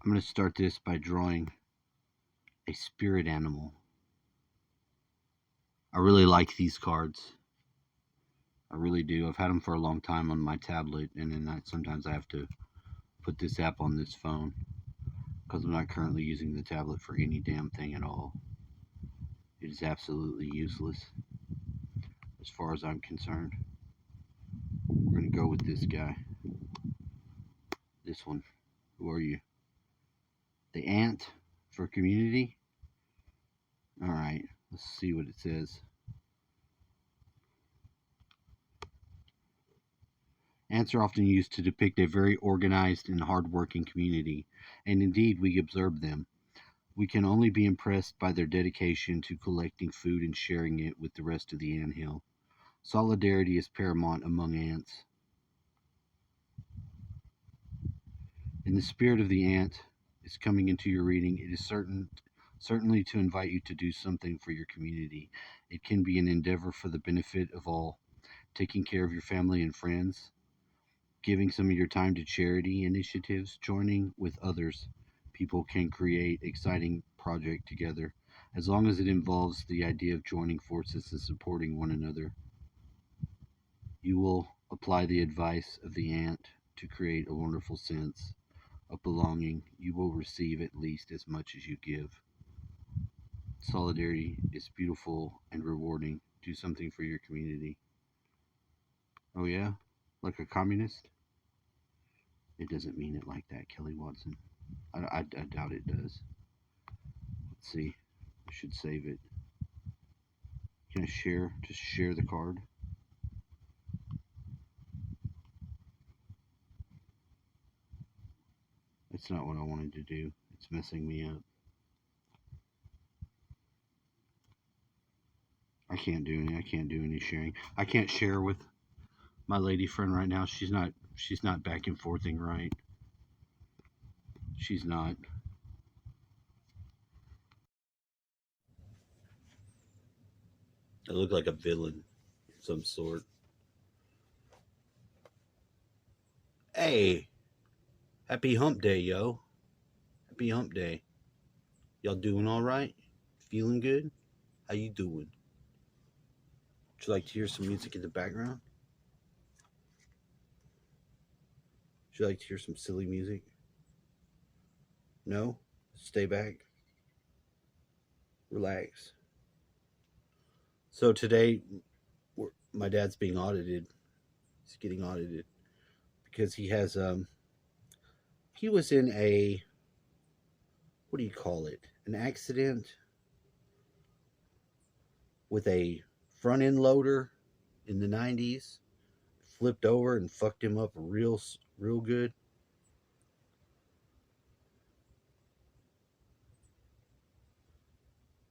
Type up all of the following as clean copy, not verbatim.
I'm going to start this by drawing a spirit animal. I really like these cards. I really do. I've had them for a long time on my tablet, and then sometimes I have to put this app on this phone because I'm not currently using the tablet for any damn thing at all. It is absolutely useless as far as I'm concerned. We're going to go with this guy. This one. Who are you? The ant for community? Alright, let's see what it says. Ants are often used to depict a very organized and hard-working community, and indeed we observe them. We can only be impressed by their dedication to collecting food and sharing it with the rest of the anthill. Solidarity is paramount among ants. In the spirit of the ant is coming into your reading, it is certainly to invite you to do something for your community. It can be an endeavor for the benefit of all, taking care of your family and friends, giving some of your time to charity initiatives, joining with others. People can create exciting project together as long as it involves the idea of joining forces and supporting one another. You will apply the advice of the ant to create a wonderful sense of belonging. You will receive at least as much as you give. Solidarity is beautiful and rewarding. Do something for your community. Oh yeah? Like a communist? It doesn't mean it like that, Kelly Watson. I doubt it does. Let's see. I should save it. Can I share? Just share the card. That's not what I wanted to do. It's messing me up. I can't do any sharing. I can't share with my lady friend right now. She's not back and forthing right. She's not. I look like a villain of some sort. Hey, happy hump day, yo. Happy hump day. Y'all doing all right? Feeling good? How you doing? Would you like to hear some music in the background? Would you like to hear some silly music? No? Stay back. Relax. So today, my dad's being audited. He's getting audited because he was in a, what do you call it? An accident with a front end loader in the 90s. Flipped over and fucked him up real good.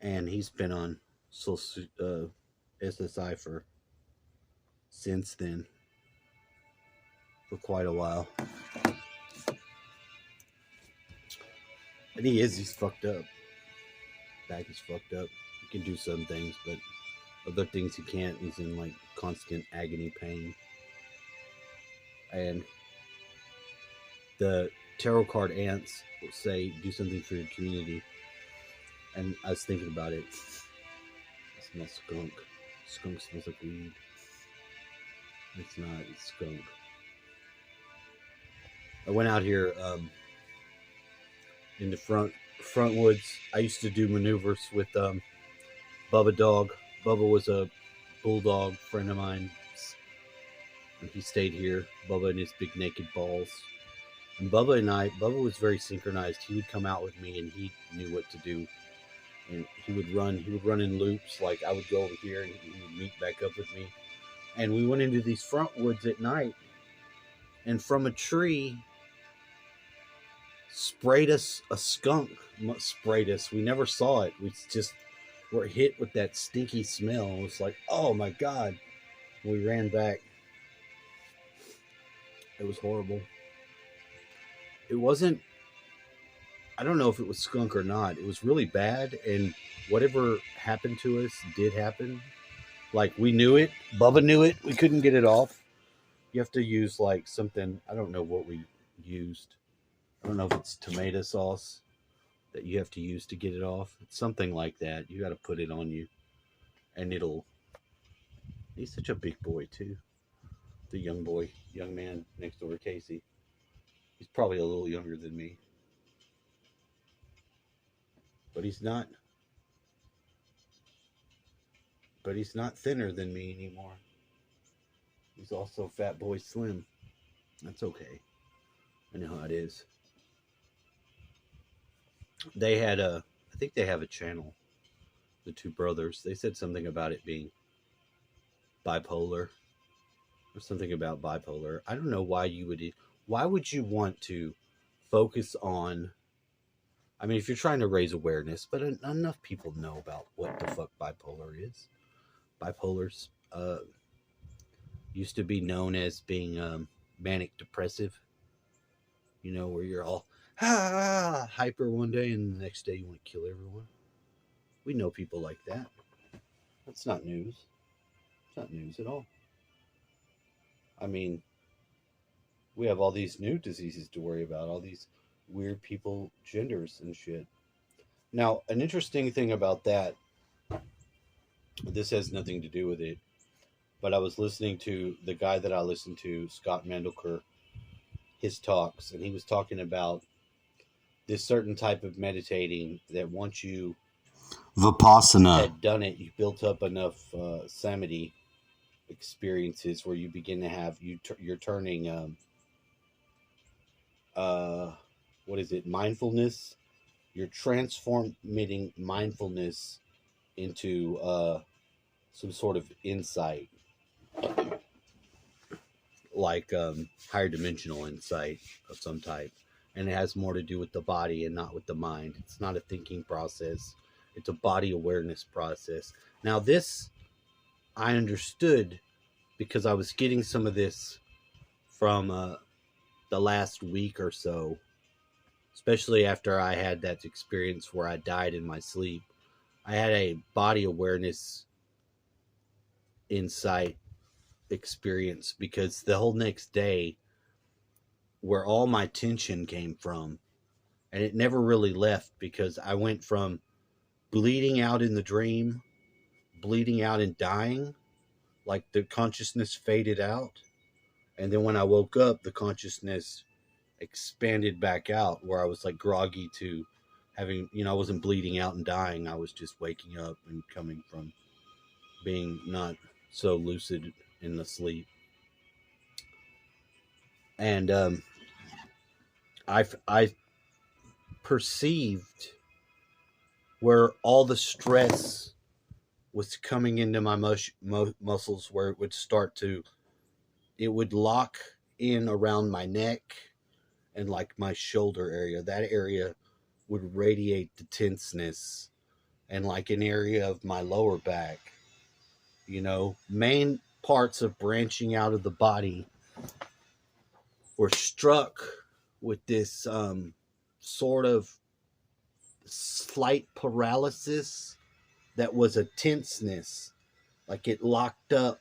And he's been on SSI for since then, for quite a while. And he's fucked up. Back is fucked up. He can do some things, but other things he can't. He's in like constant agony pain. And the tarot card ants will say, do something for your community. And I was thinking about it. It smells skunk. Skunk smells like weed. It's not, it's skunk. I went out here in the front woods. I used to do maneuvers with Bubba Dog. Bubba was a bulldog friend of mine, and he stayed here. Bubba and his big naked balls. And Bubba was very synchronized. He would come out with me, and he knew what to do. And he would run in loops. Like I would go over here, and he would meet back up with me. And we went into these front woods at night, and from a tree sprayed us a skunk. Sprayed us. We never saw it. We just were hit with that stinky smell. It was like, oh my God. We ran back. It was horrible. It wasn't, I don't know if it was skunk or not. It was really bad, and whatever happened to us did happen. Like, we knew it. Bubba knew it. We couldn't get it off. You have to use like something, I don't know what we used. I don't know if it's tomato sauce that you have to use to get it off. It's something like that. You got to put it on you, and it'll. He's such a big boy too. The young man next door, Casey. He's probably a little younger than me, but he's not. But he's not thinner than me anymore. He's also Fat Boy Slim. That's okay. I know how it is. They had a. I think they have a channel. The two brothers. They said something about it being bipolar or something about bipolar. I don't know why you would. Why would you want to focus on? I mean, if you're trying to raise awareness, but enough people know about what the fuck bipolar is. Bipolar's used to be known as being manic depressive. You know, where you're all hyper one day and the next day you want to kill everyone. We know people like that. That's not news. It's not news at all. I mean, we have all these new diseases to worry about, all these weird people, genders and shit. Now, an interesting thing about that, this has nothing to do with it, but I was listening to the guy that I listened to, Scott Mandelker, his talks, and he was talking about this certain type of meditating that once you Vipassana. had done it, you built up enough samadhi experiences where you begin to have you're turning what is it, mindfulness, you're transforming mindfulness into some sort of insight, like higher dimensional insight of some type, and it has more to do with the body and not with the mind. It's not a thinking process, it's a body awareness process. Now this I understood because I was getting some of this from the last week or so, especially after I had that experience where I died in my sleep. I had a body awareness insight experience because the whole next day, where all my tension came from, and it never really left because I went from bleeding out in the dream, bleeding out and dying, like the consciousness faded out. And then when I woke up, the consciousness expanded back out where I was like groggy to having, I wasn't bleeding out and dying. I was just waking up and coming from being not so lucid in the sleep. And I perceived where all the stress was coming into my muscles, where it would lock in around my neck and like my shoulder area. That area would radiate the tenseness, and like an area of my lower back, main parts of branching out of the body were struck with this sort of slight paralysis that was a tenseness, like it locked up.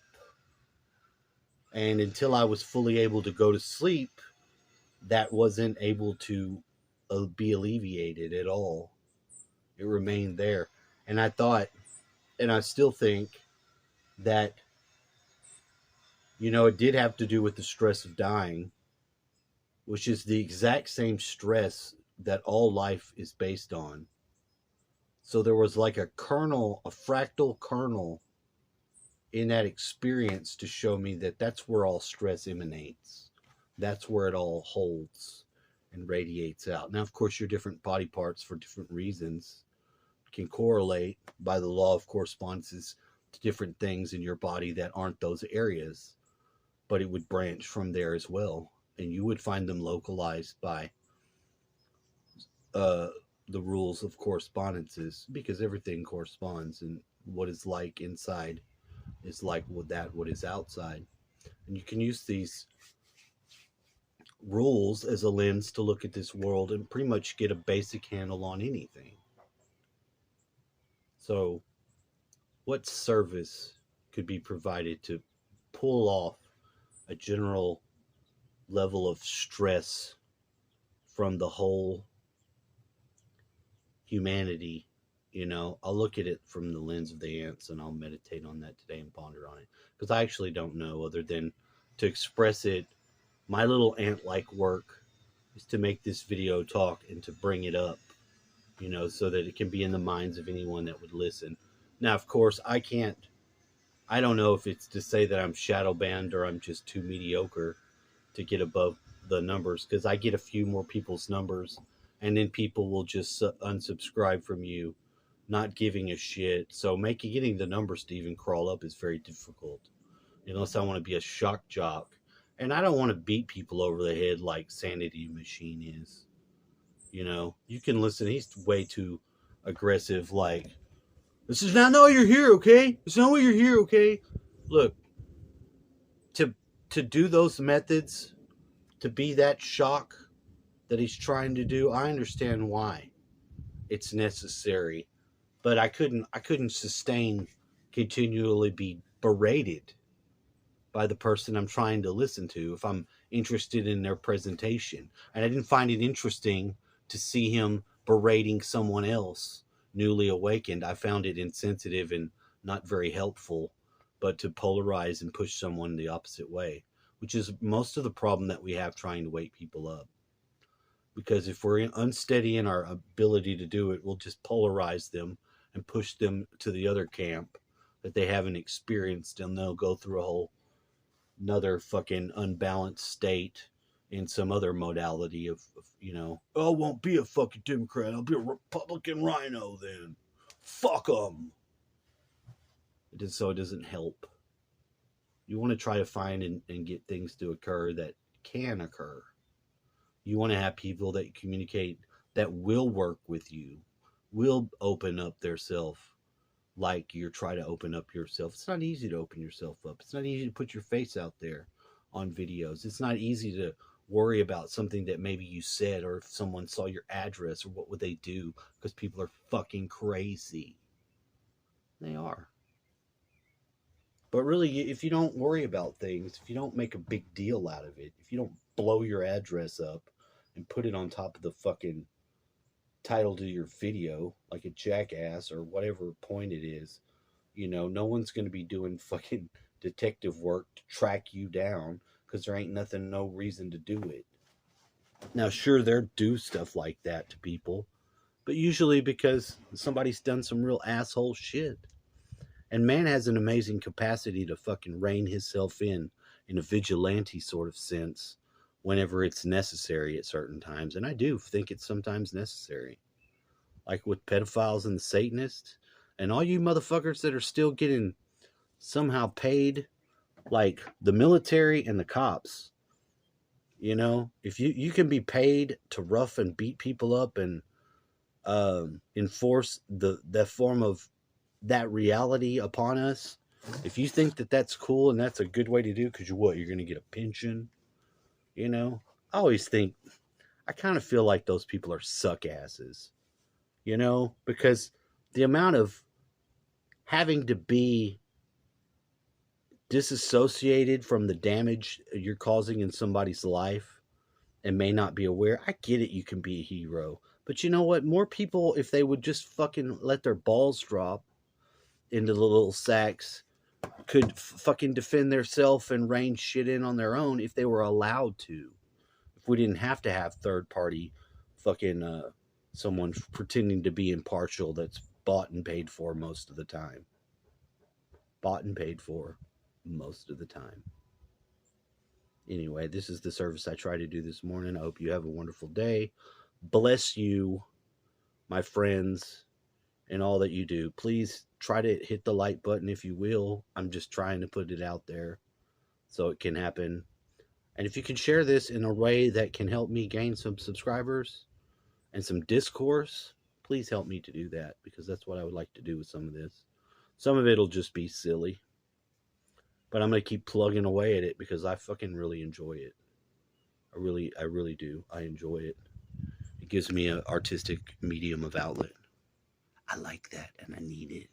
And until I was fully able to go to sleep, that wasn't able to be alleviated at all. It remained there. And I thought, and I still think that, it did have to do with the stress of dying, which is the exact same stress that all life is based on. So there was like a fractal kernel in that experience to show me that that's where all stress emanates. That's where it all holds and radiates out. Now, of course, your different body parts for different reasons can correlate by the law of correspondences to different things in your body that aren't those areas, but it would branch from there as well. And you would find them localized by the rules of correspondences, because everything corresponds, and what is like inside is like what is outside. And you can use these rules as a lens to look at this world and pretty much get a basic handle on anything. So, what service could be provided to pull off a general level of stress from the whole humanity. I'll look at it from the lens of the ants, and I'll meditate on that today and ponder on it, because I actually don't know other than to express it. My little ant-like work is to make this video talk and to bring it up, so that it can be in the minds of anyone that would listen. Now, of course, I don't know if it's to say that I'm shadow banned or I'm just too mediocre to get above the numbers, because I get a few more people's numbers and then people will just unsubscribe from you, not giving a shit. So getting the numbers to even crawl up is very difficult, unless I want to be a shock jock. And I don't want to beat people over the head like Sanity Machine is. You can listen. He's way too aggressive. Like, this is not why you're here, okay? It's not why you're here, okay? Look, to do those methods, to be that shock that he's trying to do, I understand why it's necessary, but I couldn't sustain continually be berated by the person I'm trying to listen to if I'm interested in their presentation. And I didn't find it interesting to see him berating someone else newly awakened. I found it insensitive and not very helpful, but to polarize and push someone the opposite way, which is most of the problem that we have trying to wake people up. Because if we're unsteady in our ability to do it, we'll just polarize them and push them to the other camp that they haven't experienced, and they'll go through a whole another fucking unbalanced state in some other modality of I won't be a fucking Democrat, I'll be a Republican rhino then. Fuck them. So it doesn't help. You want to try to find and get things to occur that can occur. You want to have people that communicate, that will work with you, will open up their self like you're trying to open up yourself. It's not easy to open yourself up. It's not easy to put your face out there on videos. It's not easy to worry about something that maybe you said, or if someone saw your address, or what would they do, because people are fucking crazy. They are. But really, if you don't worry about things, if you don't make a big deal out of it, if you don't blow your address up and put it on top of the fucking title to your video like a jackass or whatever point it is, no one's going to be doing fucking detective work to track you down, because there ain't no reason to do it. Now, sure, they'll do stuff like that to people, but usually because somebody's done some real asshole shit. And man has an amazing capacity to fucking rein himself in a vigilante sort of sense, whenever it's necessary at certain times. And I do think it's sometimes necessary. Like with pedophiles and the Satanists, and all you motherfuckers that are still getting somehow paid, like the military and the cops. If you can be paid to rough and beat people up and enforce that form of that reality upon us, if you think that that's cool and that's a good way to do, because you're going to get a pension, I always think, I kind of feel like those people are suck asses, because the amount of having to be disassociated from the damage you're causing in somebody's life and may not be aware. I get it, you can be a hero, but you know what? More people, if they would just fucking let their balls drop into the little sacks, could fucking defend themselves and rein shit in on their own if they were allowed to. If we didn't have to have third party fucking someone pretending to be impartial that's bought and paid for most of the time. Anyway, this is the service I try to do this morning. I hope you have a wonderful day. Bless you, my friends, and all that you do. Please try to hit the like button if you will. I'm just trying to put it out there so it can happen. And if you can share this in a way that can help me gain some subscribers and some discourse, please help me to do that, because that's what I would like to do with some of this. Some of it'll just be silly, but I'm going to keep plugging away at it because I fucking really enjoy it. I really do. I enjoy it. It gives me an artistic medium of outlet. I like that, and I need it.